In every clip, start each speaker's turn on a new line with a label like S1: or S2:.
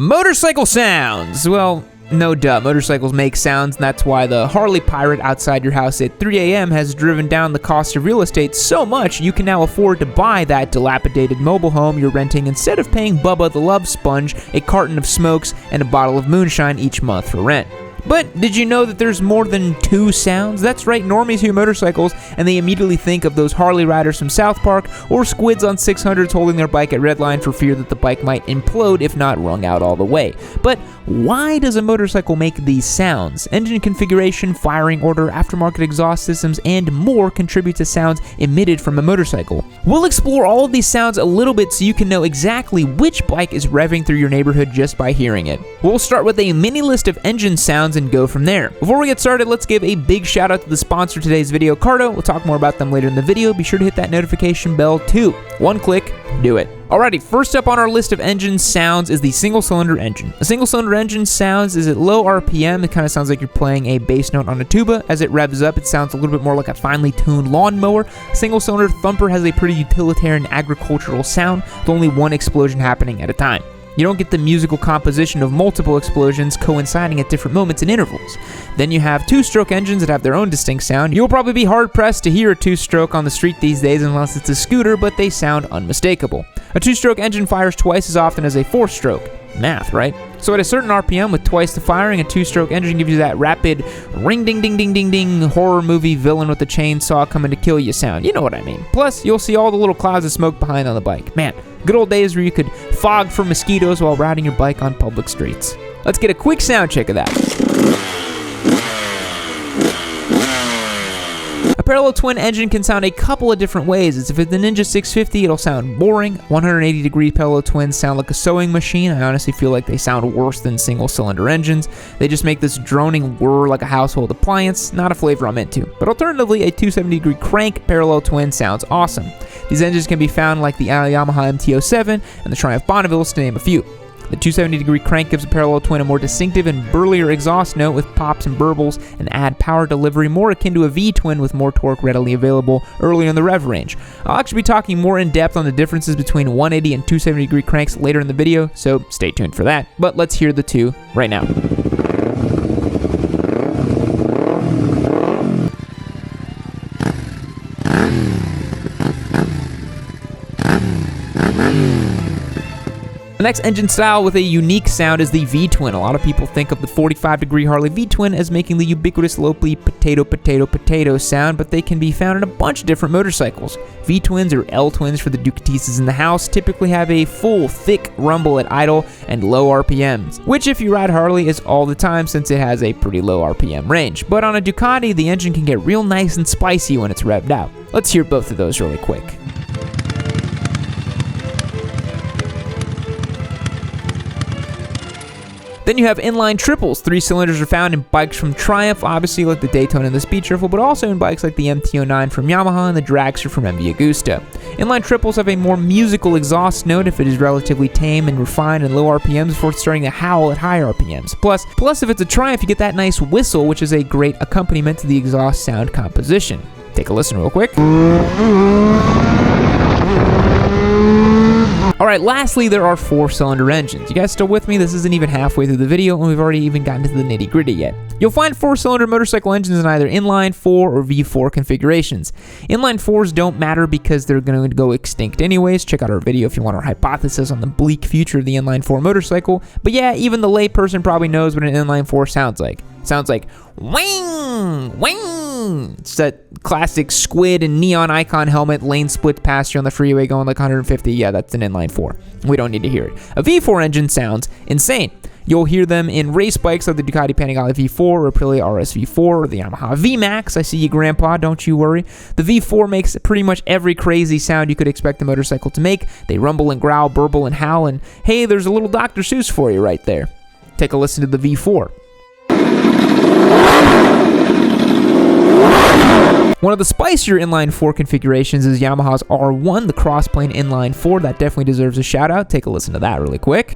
S1: Motorcycle sounds. Well, no duh, motorcycles make sounds, and that's why the Harley Pirate outside your house at 3 a.m. has driven down the cost of real estate so much you can now afford to buy that dilapidated mobile home you're renting instead of paying Bubba the Love Sponge a carton of smokes and a bottle of moonshine each month for rent. But did you know that there's more than 2 sounds? That's right, normies hear motorcycles and they immediately think of those Harley riders from South Park or squids on 600s holding their bike at Redline for fear that the bike might implode if not wrung out all the way. But why does a motorcycle make these sounds? Engine configuration, firing order, aftermarket exhaust systems, and more contribute to sounds emitted from a motorcycle. We'll explore all of these sounds a little bit so you can know exactly which bike is revving through your neighborhood just by hearing it. We'll start with a mini list of engine sounds and go from there. Before we get started, let's give a big shout out to the sponsor of today's video, Cardo. We'll talk more about them later in the video. Be sure to hit that notification bell too. One click, do it. Alrighty, first up on our list of engine sounds is the single-cylinder engine. A single-cylinder engine sounds is at low RPM. It kind of sounds like you're playing a bass note on a tuba. As it revs up, it sounds a little bit more like a finely tuned lawnmower. A single-cylinder thumper has a pretty utilitarian agricultural sound with only one explosion happening at a time. You don't get the musical composition of multiple explosions coinciding at different moments and intervals. Then you have 2-stroke engines that have their own distinct sound. You'll probably be hard-pressed to hear a 2-stroke on the street these days unless it's a scooter, but they sound unmistakable. A 2-stroke engine fires twice as often as a 4-stroke. Math, right? So at a certain RPM with twice the firing, a 2-stroke engine gives you that rapid ring ding ding ding ding ding horror movie villain with a chainsaw coming to kill you sound. You know what I mean. Plus, you'll see all the little clouds of smoke behind on the bike. Man, good old days where you could fog for mosquitoes while riding your bike on public streets. Let's get a quick sound check of that. A parallel twin engine can sound a couple of different ways. If it's the Ninja 650, it'll sound boring. 180-degree parallel twins sound like a sewing machine. I honestly feel like they sound worse than single-cylinder engines. They just make this droning whir like a household appliance. Not a flavor I'm into. But alternatively, a 270-degree crank parallel twin sounds awesome. These engines can be found like the Yamaha MT-07 and the Triumph Bonnevilles, to name a few. The 270-degree crank gives a parallel twin a more distinctive and burlier exhaust note with pops and burbles and add power delivery more akin to a V-twin with more torque readily available earlier in the rev range. I'll actually be talking more in depth on the differences between 180 and 270-degree cranks later in the video, so stay tuned for that. But let's hear the two right now. The next engine style with a unique sound is the V-twin. A lot of people think of the 45-degree Harley V-twin as making the ubiquitous low-bleed potato sound, but they can be found in a bunch of different motorcycles. V-twins or L-twins for the Ducatises in the house typically have a full, thick rumble at idle and low RPMs, which if you ride Harley is all the time since it has a pretty low RPM range. But on a Ducati, the engine can get real nice and spicy when it's revved out. Let's hear both of those really quick. Then you have inline triples. 3 cylinders are found in bikes from Triumph, obviously like the Daytona and the Speed Shuffle, but also in bikes like the MT-09 from Yamaha and the Dragster from MV Agusta. Inline triples have a more musical exhaust note if it is relatively tame and refined and low RPMs before starting to howl at high RPMs. Plus, if it's a Triumph, you get that nice whistle, which is a great accompaniment to the exhaust sound composition. Take a listen real quick. Alright, lastly, there are 4-cylinder engines. You guys still with me? This isn't even halfway through the video, and we've already even gotten to the nitty-gritty yet. You'll find 4-cylinder motorcycle engines in either inline 4 or V4 configurations. Inline 4s don't matter because they're going to go extinct anyways. Check out our video if you want our hypothesis on the bleak future of the inline 4 motorcycle. But yeah, even the layperson probably knows what an inline 4 sounds like. It sounds like wing, wing. It's that classic squid and neon icon helmet lane split past you on the freeway going like 150. Yeah, that's an inline 4. We don't need to hear it. A V4 engine sounds insane. You'll hear them in race bikes like the Ducati Panigale V4 or Aprilia RS V4 or the Yamaha VMAX. I see you, Grandpa, don't you worry. The V4 makes pretty much every crazy sound you could expect a motorcycle to make. They rumble and growl, burble and howl, and hey, there's a little Dr. Seuss for you right there. Take a listen to the V4. One of the spicier inline 4 configurations is Yamaha's R1, the crossplane inline 4. That definitely deserves a shout out. Take a listen to that really quick.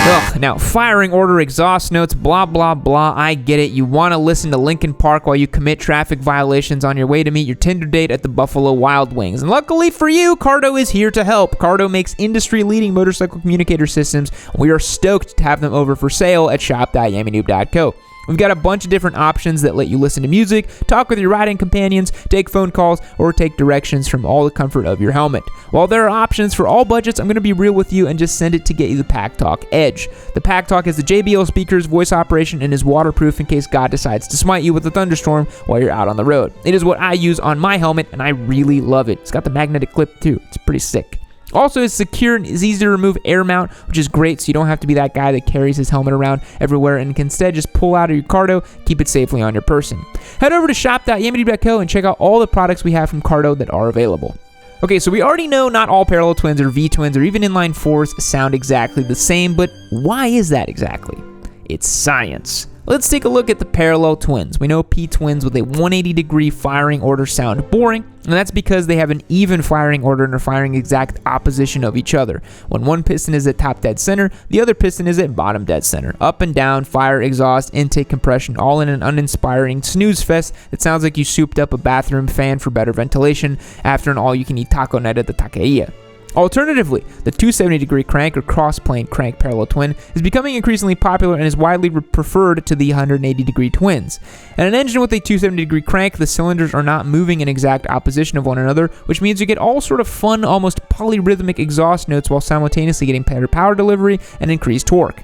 S1: Ugh, Now, firing order, exhaust notes, blah, blah, blah, I get it. You want to listen to Linkin Park while you commit traffic violations on your way to meet your Tinder date at the Buffalo Wild Wings. And luckily for you, Cardo is here to help. Cardo makes industry-leading motorcycle communicator systems. We are stoked to have them over for sale at shop.yammynoob.co. We've got a bunch of different options that let you listen to music, talk with your riding companions, take phone calls, or take directions from all the comfort of your helmet. While there are options for all budgets, I'm going to be real with you and just send it to get you the Pack Talk Edge. The Pack Talk has the JBL speakers, voice operation, and is waterproof in case God decides to smite you with a thunderstorm while you're out on the road. It is what I use on my helmet, and I really love it. It's got the magnetic clip too. It's pretty sick. Also, it's secure and is easy to remove air mount, which is great, so you don't have to be that guy that carries his helmet around everywhere and can instead just pull out of your Cardo, keep it safely on your person. Head over to shop.yammynoob.co and check out all the products we have from Cardo that are available. Okay, so we already know not all parallel twins or V-twins or even inline fours sound exactly the same, but why is that exactly? It's science. Let's take a look at the parallel twins. We know P-twins with a 180-degree firing order sound boring, and that's because they have an even firing order and are firing exact opposition of each other. When one piston is at top dead center, the other piston is at bottom dead center. Up and down, fire, exhaust, intake, compression, all in an uninspiring snooze fest that sounds like you souped up a bathroom fan for better ventilation after an all-you-can-eat taco night at the taqueria. Alternatively, the 270-degree crank or cross-plane crank parallel twin is becoming increasingly popular and is widely preferred to the 180-degree twins. In an engine with a 270-degree crank, the cylinders are not moving in exact opposition of one another, which means you get all sort of fun, almost polyrhythmic exhaust notes while simultaneously getting better power delivery and increased torque.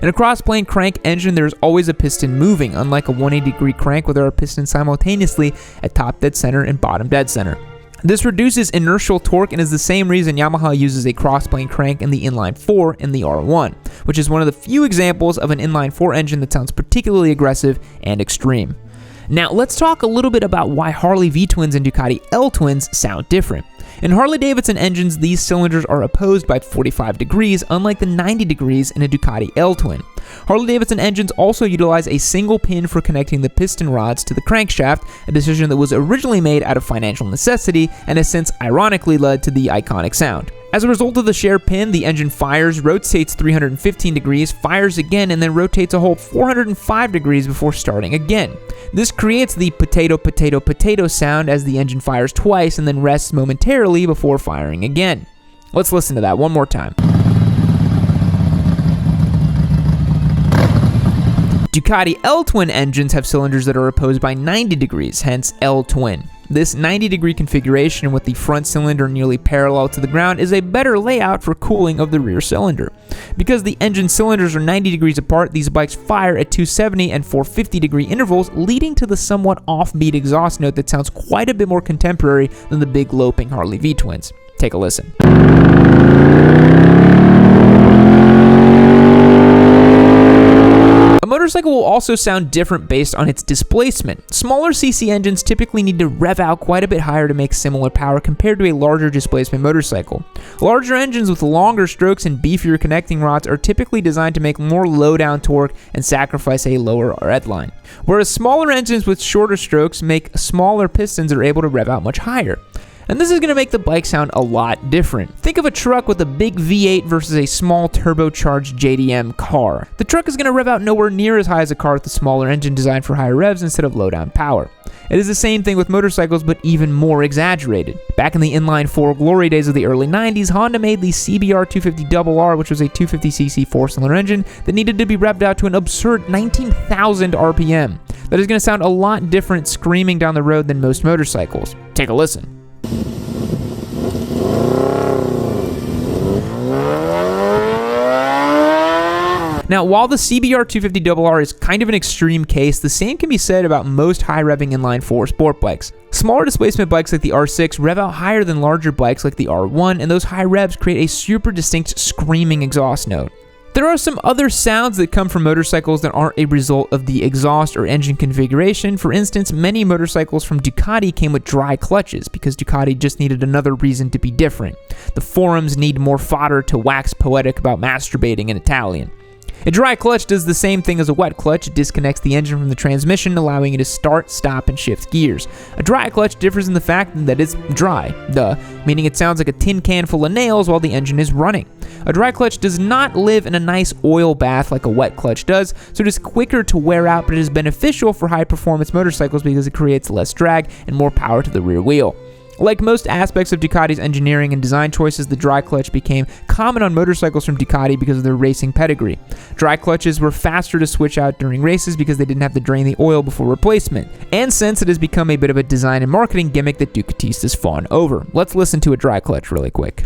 S1: In a cross-plane crank engine, there is always a piston moving, unlike a 180-degree crank where there are pistons simultaneously at top dead center and bottom dead center. This reduces inertial torque and is the same reason Yamaha uses a cross-plane crank in the inline 4 in the R1, which is one of the few examples of an inline 4 engine that sounds particularly aggressive and extreme. Now, let's talk a little bit about why Harley V-twins and Ducati L-twins sound different. In Harley-Davidson engines, these cylinders are opposed by 45 degrees, unlike the 90 degrees in a Ducati L-twin. Harley-Davidson engines also utilize a single pin for connecting the piston rods to the crankshaft, a decision that was originally made out of financial necessity and has since ironically led to the iconic sound. As a result of the shared pin, the engine fires, rotates 315 degrees, fires again, and then rotates a whole 405 degrees before starting again. This creates the potato, potato, potato sound as the engine fires twice and then rests momentarily before firing again. Let's listen to that one more time. Ducati L-twin engines have cylinders that are opposed by 90 degrees, hence L-twin. This 90-degree configuration with the front cylinder nearly parallel to the ground is a better layout for cooling of the rear cylinder. Because the engine cylinders are 90 degrees apart, these bikes fire at 270 and 450-degree intervals, leading to the somewhat offbeat exhaust note that sounds quite a bit more contemporary than the big loping Harley V-twins. Take a listen. A motorcycle will also sound different based on its displacement. Smaller CC engines typically need to rev out quite a bit higher to make similar power compared to a larger displacement motorcycle. Larger engines with longer strokes and beefier connecting rods are typically designed to make more low-down torque and sacrifice a lower redline, whereas smaller engines with shorter strokes make smaller pistons are able to rev out much higher. And this is going to make the bike sound a lot different. Think of a truck with a big V8 versus a small turbocharged JDM car. The truck is going to rev out nowhere near as high as a car with a smaller engine designed for higher revs instead of low-down power. It is the same thing with motorcycles, but even more exaggerated. Back in the inline 4 glory days of the early 90s, Honda made the CBR 250RR, which was a 250cc 4-cylinder engine that needed to be revved out to an absurd 19,000 RPM. That is going to sound a lot different screaming down the road than most motorcycles. Take a listen. Now, while the CBR 250RR is kind of an extreme case, the same can be said about most high-revving inline 4 sport bikes. Smaller displacement bikes like the R6 rev out higher than larger bikes like the R1, and those high revs create a super distinct screaming exhaust note. There are some other sounds that come from motorcycles that aren't a result of the exhaust or engine configuration. For instance, many motorcycles from Ducati came with dry clutches because Ducati just needed another reason to be different. The forums need more fodder to wax poetic about masturbating in Italian. A dry clutch does the same thing as a wet clutch. It disconnects the engine from the transmission, allowing you to start, stop, and shift gears. A dry clutch differs in the fact that it's dry, meaning it sounds like a tin can full of nails while the engine is running. A dry clutch does not live in a nice oil bath like a wet clutch does, so it is quicker to wear out, but it is beneficial for high-performance motorcycles because it creates less drag and more power to the rear wheel. Like most aspects of Ducati's engineering and design choices, the dry clutch became common on motorcycles from Ducati because of their racing pedigree. Dry clutches were faster to switch out during races because they didn't have to drain the oil before replacement. And since it has become a bit of a design and marketing gimmick that Ducatistas fawn over. Let's listen to a dry clutch really quick.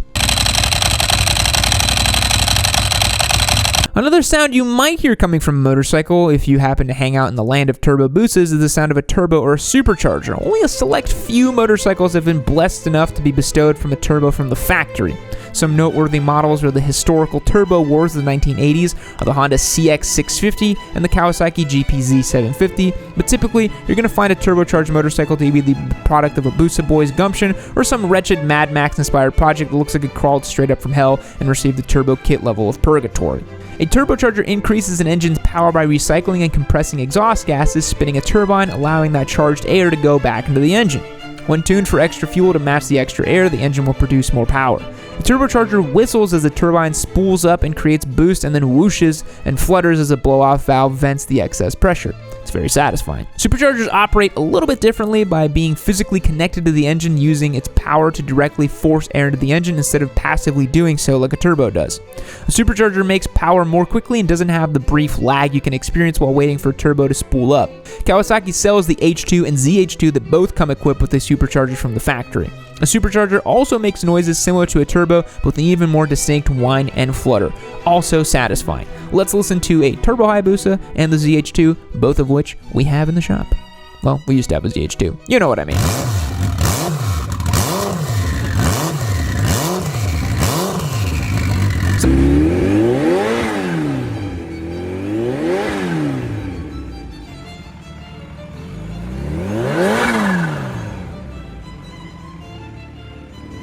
S1: Another sound you might hear coming from a motorcycle if you happen to hang out in the land of turbo busas is the sound of a turbo or a supercharger. Only a select few motorcycles have been blessed enough to be bestowed from a turbo from the factory. Some noteworthy models are the historical turbo wars of the 1980s, are the Honda CX650 and the Kawasaki GPZ750, but typically you're going to find a turbocharged motorcycle to be the product of a Busa Boys gumption or some wretched Mad Max inspired project that looks like it crawled straight up from hell and received the turbo kit level of purgatory. A turbocharger increases an engine's power by recycling and compressing exhaust gases, spinning a turbine, allowing that charged air to go back into the engine. When tuned for extra fuel to match the extra air, the engine will produce more power. The turbocharger whistles as the turbine spools up and creates boost, and then whooshes and flutters as a blow-off valve vents the excess pressure. It's very satisfying. Superchargers operate a little bit differently by being physically connected to the engine, using its power to directly force air into the engine instead of passively doing so like a turbo does. A supercharger makes power more quickly and doesn't have the brief lag you can experience while waiting for a turbo to spool up. Kawasaki sells the H2 and ZH2 that both come equipped with a supercharger from the factory. A supercharger also makes noises similar to a turbo, but with an even more distinct whine and flutter. Also satisfying. Let's listen to a Turbo Hayabusa and the ZH2, both of which we have in the shop. Well, we used to have a ZH2. You know what I mean.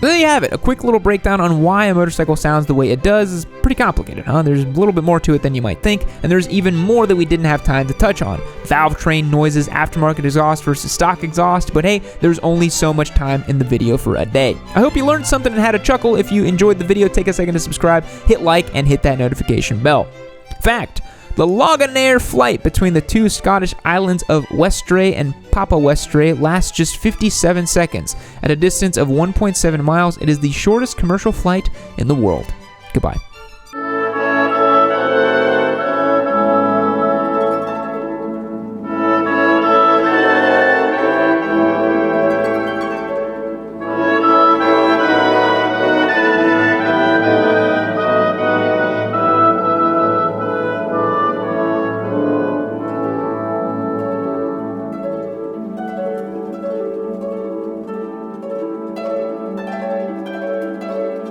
S1: There you have it. A quick little breakdown on why a motorcycle sounds the way it does is pretty complicated, huh? There's a little bit more to it than you might think, and there's even more that we didn't have time to touch on. Valve train noises, aftermarket exhaust versus stock exhaust, but hey, there's only so much time in the video for a day. I hope you learned something and had a chuckle. If you enjoyed the video, take a second to subscribe, hit like, and hit that notification bell. Fact: the Loganair flight between the two Scottish islands of Westray and Papa Westray lasts just 57 seconds. At a distance of 1.7 miles, it is the shortest commercial flight in the world. Goodbye.